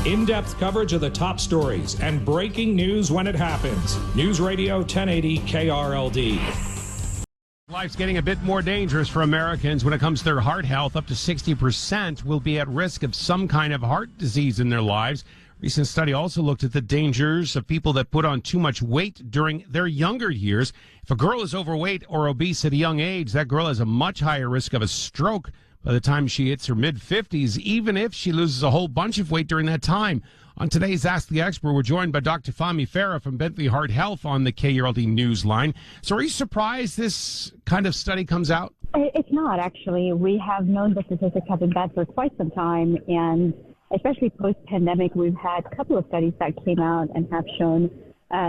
In-depth coverage of the top stories and breaking news when it happens. News Radio 1080 KRLD. Life's getting a bit more dangerous for Americans when it comes to their heart health. Up to 60% will be at risk of some kind of heart disease in their lives. Recent study also looked at the dangers of people that put on too much weight during their younger years. If a girl is overweight or obese at a young age, that girl has a much higher risk of a stroke by the time she hits her mid-50s, even if she loses a whole bunch of weight during that time. On today's Ask the Expert, we're joined by Dr. Fahmi Farah from Bentley Heart Health on the KRLD News line. So are you surprised this kind of study comes out? It's not, actually. We have known the statistics have been bad for quite some time, and especially post-pandemic, we've had a couple of studies that came out and have shown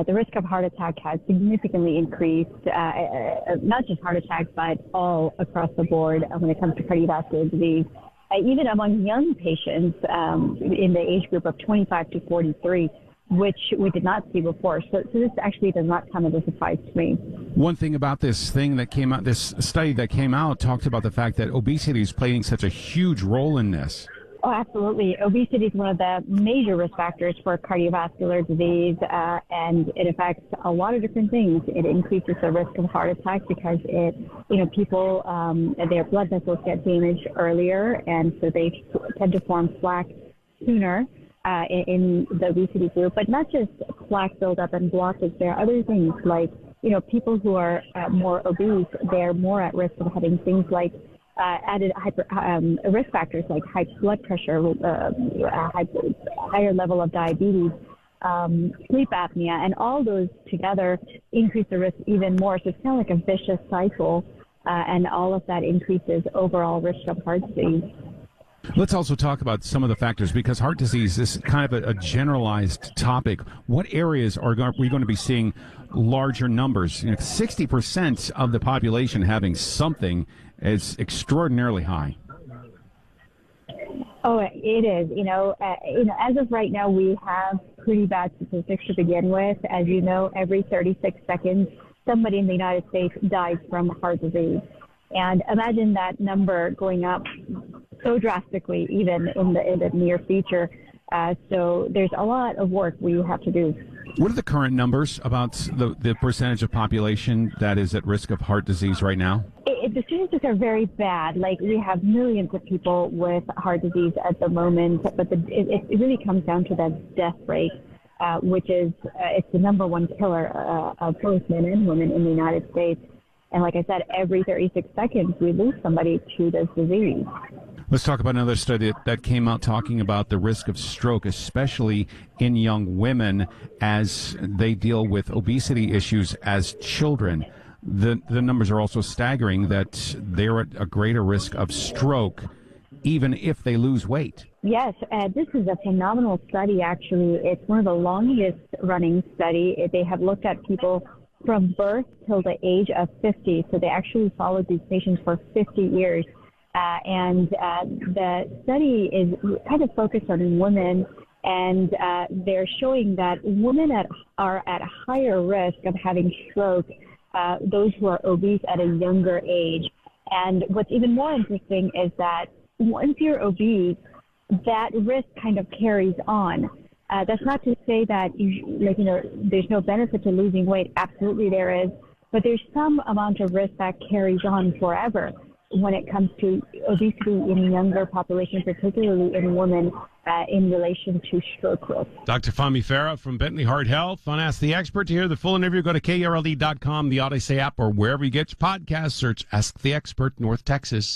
the risk of heart attack has significantly increased, not just heart attack, but all across the board when it comes to cardiovascular disease. Even among young patients in the age group of 25 to 43, which we did not see before. So this actually does not come as a surprise to me. One thing about this thing that came out, this study that came out, talked about the fact that obesity is playing such a huge role in this. Oh, absolutely. Obesity is one of the major risk factors for cardiovascular disease, and it affects a lot of different things. It increases the risk of heart attack because people, their blood vessels get damaged earlier, and so they tend to form plaque sooner in the obesity group. But not just plaque buildup and blockage. There are other things like, people who are more obese, they're more at risk of having things like added risk factors like high blood pressure, higher level of diabetes, sleep apnea, and all those together increase the risk even more. So it's kind of like a vicious cycle, and all of that increases overall risk of heart disease. Let's also talk about some of the factors, because heart disease is kind of a generalized topic. What areas are we going to be seeing larger numbers? 60% of the population having something is extraordinarily high. Oh, it is. As of right now, we have pretty bad statistics to begin with. As you know, every 36 seconds, somebody in the United States dies from heart disease. And imagine that number going up so drastically, even in the near future. So there's a lot of work we have to do. What are the current numbers about the percentage of population that is at risk of heart disease right now? The statistics are very bad. Like, we have millions of people with heart disease at the moment, but it really comes down to that death rate, which is it's the number one killer of both men and women in the United States. And like I said, every 36 seconds, we lose somebody to this disease. Let's talk about another study that came out talking about the risk of stroke, especially in young women as they deal with obesity issues as children. The numbers are also staggering that they're at a greater risk of stroke even if they lose weight. Yes, this is a phenomenal study, actually. It's one of the longest running study. They have looked at people from birth till the age of 50. So they actually followed these patients for 50 years. And the study is kind of focused on women, and they're showing that women are at a higher risk of having stroke, those who are obese at a younger age. And what's even more interesting is that once you're obese, that risk kind of carries on. That's not to say that there's no benefit to losing weight. Absolutely there is, but there's some amount of risk that carries on forever when it comes to obesity in younger populations, particularly in women, in relation to stroke risk. Dr. Fahmi Farah from Bentley Heart Health on Ask the Expert. To hear the full interview, go to KRLD.com, the Odyssey app, or wherever you get your podcasts. Search Ask the Expert, North Texas.